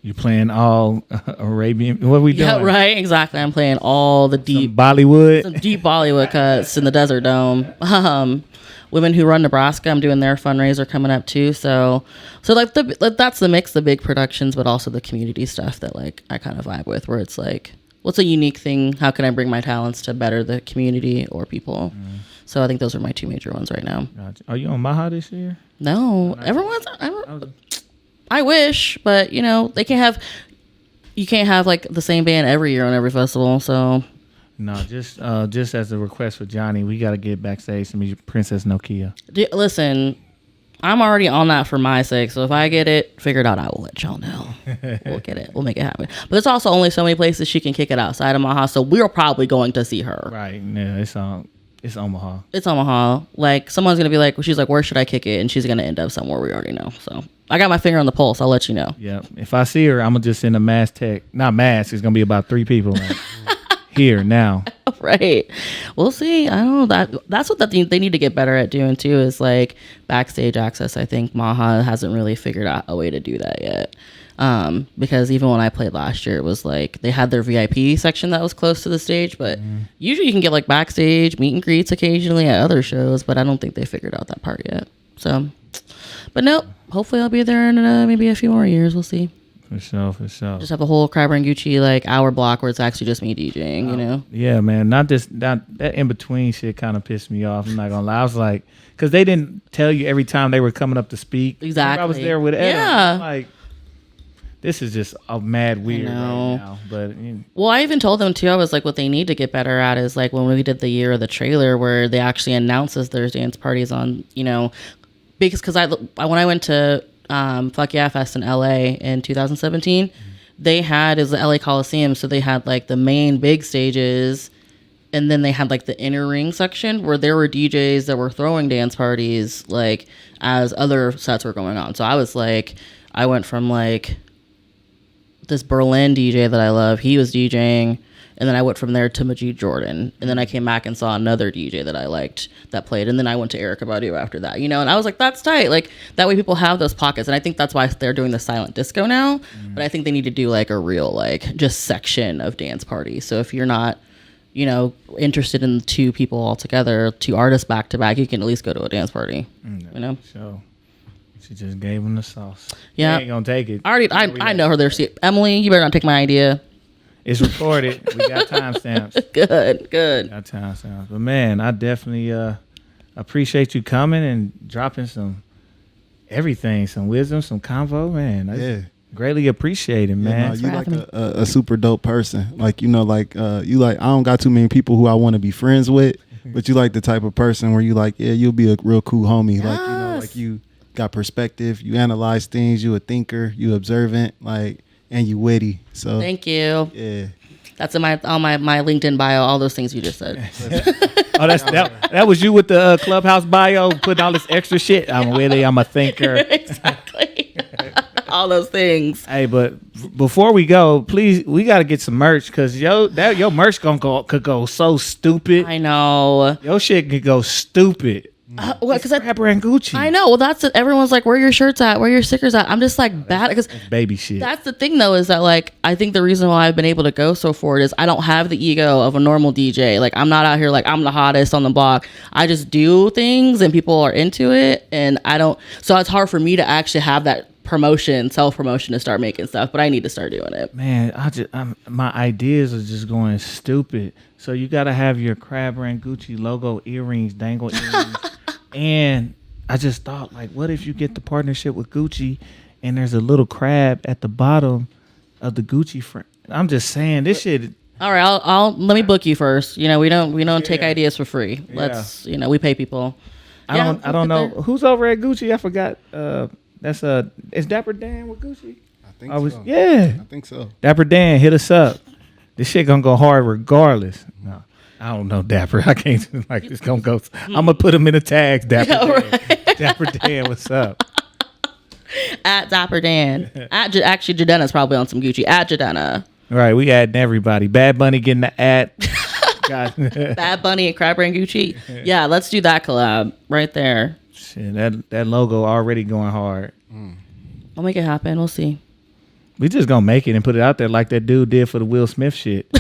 Speaker 1: You playing all Arabian? What we doing?
Speaker 3: yeah, right, exactly. I'm playing all the deep
Speaker 1: Bollywood.
Speaker 3: deep Bollywood cuts in the Desert Dome. Women Who Run Nebraska, I'm doing their fundraiser coming up too. So like that's the mix, the big productions, but also the community stuff that like I kind of vibe with, where it's like, what's a unique thing? How can I bring my talents to better the community or people? So I think those are my two major ones right now.
Speaker 1: Gotcha. Are you on Maha this year?
Speaker 3: No, I wish, but you know, you can't have like the same band every year on every festival. So
Speaker 1: No, just as a request for Johnny, we got to get backstage to meet Princess Nokia.
Speaker 3: Listen, I'm already on that for my sake. So if I get it figured out, I will let y'all know. We'll get it. We'll make it happen. But there's also only so many places she can kick it outside of Omaha. So we're probably going to see her.
Speaker 1: Right. Yeah, it's Omaha.
Speaker 3: It's Omaha. Like someone's going to be like, she's like, where should I kick it? And she's going to end up somewhere we already know. So I got my finger on the pulse. I'll let you know.
Speaker 1: Yeah. If I see her, I'm going to just send a mass tech. Not mass. It's going to be about 3 people. Like, here now.
Speaker 3: Right. We'll see. I don't know. That's what they need to get better at doing too, is like backstage access. I think Maha hasn't really figured out a way to do that yet. Because even when I played last year, it was like they had their VIP section that was close to the stage, but usually you can get like backstage meet and greets occasionally at other shows, but I don't think they figured out that part yet. So, but nope. Hopefully I'll be there in maybe a few more years. We'll see.
Speaker 1: For sure.
Speaker 3: Just have the whole Crabrangucci like hour block where it's actually just me DJing, you know?
Speaker 1: Yeah, man. Not that in between shit kind of pissed me off. I'm not gonna lie. I was like, because they didn't tell you every time they were coming up to speak.
Speaker 3: Exactly.
Speaker 1: I was there with Ed.
Speaker 3: Yeah.
Speaker 1: Like, this is just a mad weird right now. But
Speaker 3: well, I even told them too. I was like, what they need to get better at is like when we did the year of the trailer, where they actually announces there's dance parties on, you know, because when I went to Fuck Yeah Fest in LA in 2017, they had is the LA Coliseum, so they had like the main big stages, and then they had like the inner ring section where there were DJs that were throwing dance parties like as other sets were going on. So I was like, I went from like this Berlin DJ that I love, he was DJing, and then I went from there to Majid Jordan, and then I came back and saw another DJ that I liked that played, and then I went to Erykah Badu after that, you know, and I was like, that's tight. Like that way people have those pockets, and I think that's why they're doing the silent disco now. But I think they need to do like a real like just section of dance party. So if you're not, you know, interested in 2 people all together, 2 artists back to back, you can at least go to a dance party. You know.
Speaker 1: So she just gave him the sauce.
Speaker 3: Yeah,
Speaker 1: They ain't gonna take it.
Speaker 3: I know her there. See, Emily, you better not take my idea.
Speaker 1: It's recorded. We got timestamps.
Speaker 3: Good.
Speaker 1: Got timestamps. But man, I definitely appreciate you coming and dropping some everything, some wisdom, some convo, man. I greatly appreciate it, man.
Speaker 2: You like a super dope person. Like, you know, like you like, I don't got too many people who I want to be friends with, but you like the type of person where you like, yeah, you'll be a real cool homie.
Speaker 3: Yes.
Speaker 2: Like, you know, like you got perspective, you analyze things, you a thinker, you observant, like, and you witty. So
Speaker 3: thank you.
Speaker 2: Yeah.
Speaker 3: That's in my LinkedIn bio, all those things you just said.
Speaker 1: Oh, that was you with the Clubhouse bio, putting all this extra shit. I'm witty, I'm a thinker.
Speaker 3: Exactly. All those things.
Speaker 1: Hey, but before we go, please, we got to get some merch because your merch could go so stupid.
Speaker 3: I know.
Speaker 1: Your shit could go stupid.
Speaker 3: Well, because
Speaker 1: Crabrangucci.
Speaker 3: I know. Well, that's it. Everyone's like, "Where are your shirts at? Where are your stickers at?" I'm just like bad because
Speaker 1: baby shit.
Speaker 3: That's the thing, though, is that like I think the reason why I've been able to go so forward is I don't have the ego of a normal DJ. Like I'm not out here like I'm the hottest on the block. I just do things and people are into it, and I don't. So it's hard for me to actually have that self promotion to start making stuff. But I need to start doing it.
Speaker 1: Man, my ideas are just going stupid. So you got to have your Crabrangucci logo earrings, dangle earrings. And I just thought, like, what if you get the partnership with Gucci and there's a little crab at the bottom of the Gucci frame? I'm just saying, this shit.
Speaker 3: All right, I'll let me book you first. You know, we don't take ideas for free. Let's, you know, we pay people.
Speaker 1: I don't know who's over at Gucci. I forgot. Is Dapper Dan with Gucci?
Speaker 2: I think so.
Speaker 1: Yeah,
Speaker 2: I think so.
Speaker 1: Dapper Dan, hit us up. This shit gonna go hard regardless. No. I don't know, Dapper. I can't like it's gonna go. I'm gonna put him in the tags, Dapper Dan. Right. Dapper Dan, what's up?
Speaker 3: At Dapper Dan. Actually, Jadena's probably on some Gucci. At Jadena.
Speaker 1: Right, we adding everybody. Bad Bunny getting the ad.
Speaker 3: Bad Bunny and Crabrangucci. Yeah, let's do that collab right there.
Speaker 1: Shit, that logo already going hard.
Speaker 3: We'll make it happen. We'll see.
Speaker 1: We just gonna make it and put it out there like that dude did for the Will Smith shit.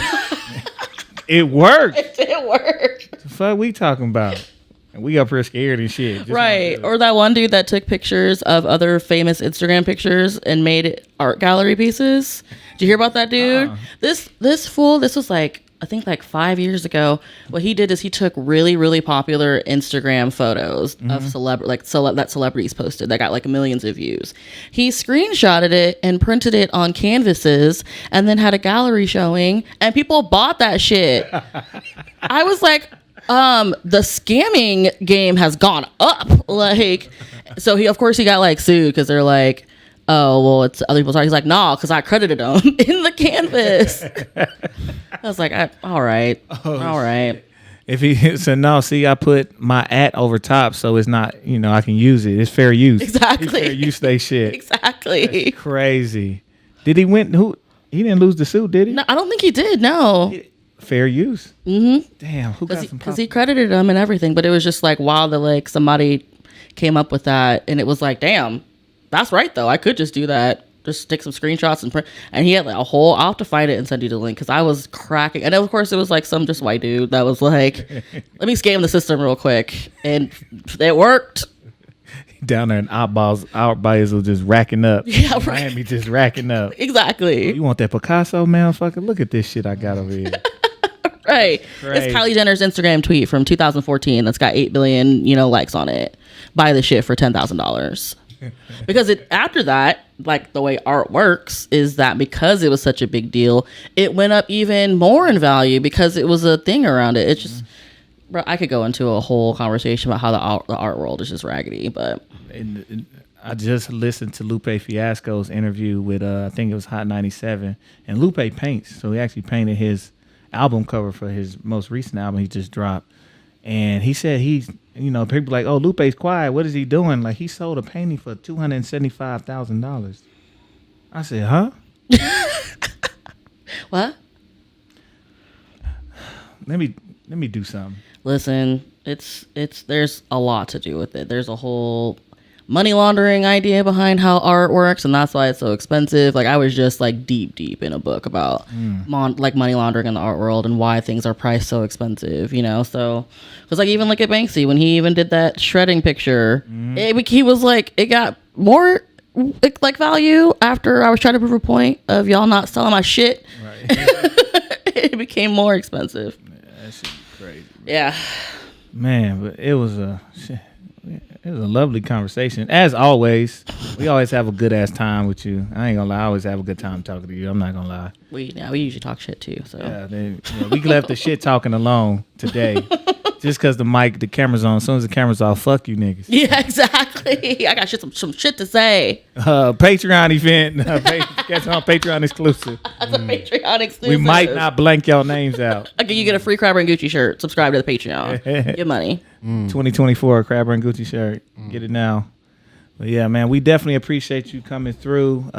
Speaker 1: It worked.
Speaker 3: It did work.
Speaker 1: The fuck we talking about? And we up here scared and shit. Just
Speaker 3: right. Or that one dude that took pictures of other famous Instagram pictures and made art gallery pieces. Did you hear about that dude? This fool, this was like, I think like 5 years ago. What he did is he took really, really popular Instagram photos of that celebrities posted that got like millions of views. He screenshotted it and printed it on canvases and then had a gallery showing and people bought that shit. I was like, the scamming game has gone up. Like, so he got like sued because they're like, oh, well, it's other people's art. He's like, no, because I credited them in the canvas. I was like, all right. All right.
Speaker 1: If he said, no, see, I put my @ over top, so it's not, I can use it. It's fair use.
Speaker 3: Exactly.
Speaker 1: It's fair use they shit.
Speaker 3: Exactly.
Speaker 1: That's crazy. Did he win? He didn't lose the suit, did he?
Speaker 3: No, I don't think he did, no.
Speaker 1: Fair use?
Speaker 3: Mm-hmm.
Speaker 1: Damn, who got some
Speaker 3: Because he credited them and everything, but it was just like, wow, like somebody came up with that, and it was like, damn. That's right, though. I could just do that. Just stick some screenshots and print. And he had like a whole. I'll have to find it and send you the link because I was cracking. And of course, it was like some just white dude that was like, "Let me scam the system real quick," and it worked.
Speaker 1: Down there in Outbias was just racking up.
Speaker 3: Yeah, right.
Speaker 1: Miami just racking up.
Speaker 3: Exactly.
Speaker 1: You want that Picasso, motherfucker? Look at this shit I got over here.
Speaker 3: Right. It's Kylie Jenner's Instagram tweet from 2014 that's got 8 billion, likes on it. Buy the shit for $10,000. Because after that, like the way art works is that because it was such a big deal, it went up even more in value because it was a thing around it. It's just, bro, I could go into a whole conversation about how the art world is just raggedy, but.
Speaker 1: I just listened to Lupe Fiasco's interview with, I think it was Hot 97, and Lupe paints, so he actually painted his album cover for his most recent album he just dropped. And he said people like, oh, Lupe's quiet. What is he doing? Like, he sold a painting for $275,000. I said, huh?
Speaker 3: What?
Speaker 1: Let me do something.
Speaker 3: Listen, there's a lot to do with it. There's a whole money laundering idea behind how art works, and that's why it's so expensive. Like I was just like deep in a book about like money laundering in the art world and why things are priced so expensive, so because like even look at Banksy when he even did that shredding picture, he was like it got more like value after I was trying to prove a point of y'all not selling my shit. Right. It became more expensive.
Speaker 1: Yeah, that shit crazy, bro.
Speaker 3: Yeah.
Speaker 1: Man, but it was a lovely conversation. As always, we always have a good ass time with you. I ain't gonna lie, I always have a good time talking to you. I'm not gonna lie.
Speaker 3: We usually talk shit too. So
Speaker 1: We left the shit talking alone today. Just because the camera's on. As soon as the camera's off, fuck you niggas.
Speaker 3: Yeah, exactly. I got some shit to say.
Speaker 1: Patreon event. That's on Patreon exclusive.
Speaker 3: That's a Patreon exclusive.
Speaker 1: We might not blank y'all names out.
Speaker 3: Okay, you get a free Crabrangucci shirt. Subscribe to the Patreon. Get money.
Speaker 1: 2024 Crabrangucci shirt. Get it now. But yeah, man, we definitely appreciate you coming through,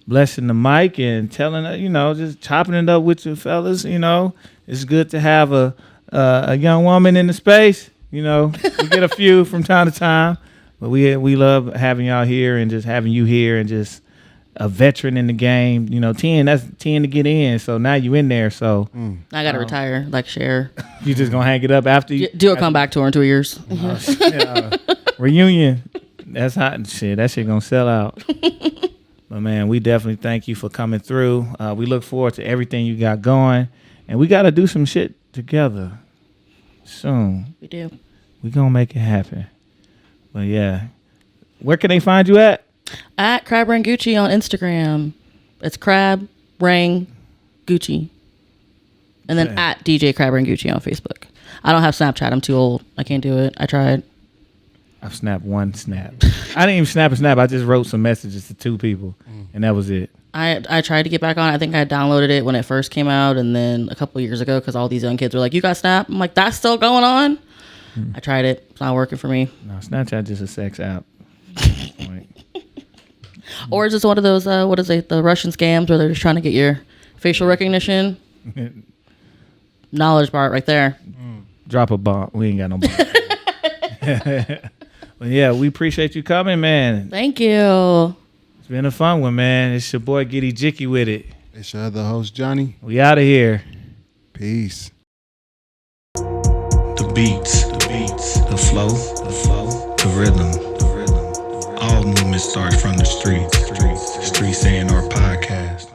Speaker 1: blessing the mic and telling, just chopping it up with you fellas. It's good to have a young woman in the space. We get a few from time to time, but we love having y'all here and just having you here and just a veteran in the game. 10, that's 10 to get in. So now you in there. So
Speaker 3: I got to retire like Cher.
Speaker 1: You just going to hang it up after you
Speaker 3: do a comeback tour in 2 years.
Speaker 1: Reunion. That's hot shit. That shit going to sell out. But man, we definitely thank you for coming through. We look forward to everything you got going, and we got to do some shit together soon.
Speaker 3: We do.
Speaker 1: We gonna make it happen. But yeah, where can they find you at?
Speaker 3: At Crabrangucci on Instagram. It's Crabrangucci. And then at DJ Crabrangucci on Facebook. I don't have Snapchat. I'm too old. I can't do it. I tried.
Speaker 1: I've snapped one snap. I didn't even snap a snap. I just wrote some messages to 2 people, and that was it.
Speaker 3: I tried to get back on. I think I downloaded it when it first came out, and then a couple years ago, because all these young kids were like, "You got Snap?" I'm like, "That's still going on." I tried it. It's not working for me.
Speaker 1: No, Snapchat just a sex app.
Speaker 3: Or is this one of those the Russian scams where they're just trying to get your facial recognition? Knowledge part right there.
Speaker 1: Drop a bomb. We ain't got no bomb. But yeah, we appreciate you coming, man.
Speaker 3: Thank you.
Speaker 1: It's been a fun one, man. It's your boy Giddy Jicky with it.
Speaker 2: It's your other host, Johnny.
Speaker 1: We out of here.
Speaker 2: Peace.
Speaker 4: The beats, the flow, the rhythm. All movement starts from the streets. Streets A&R Podcast.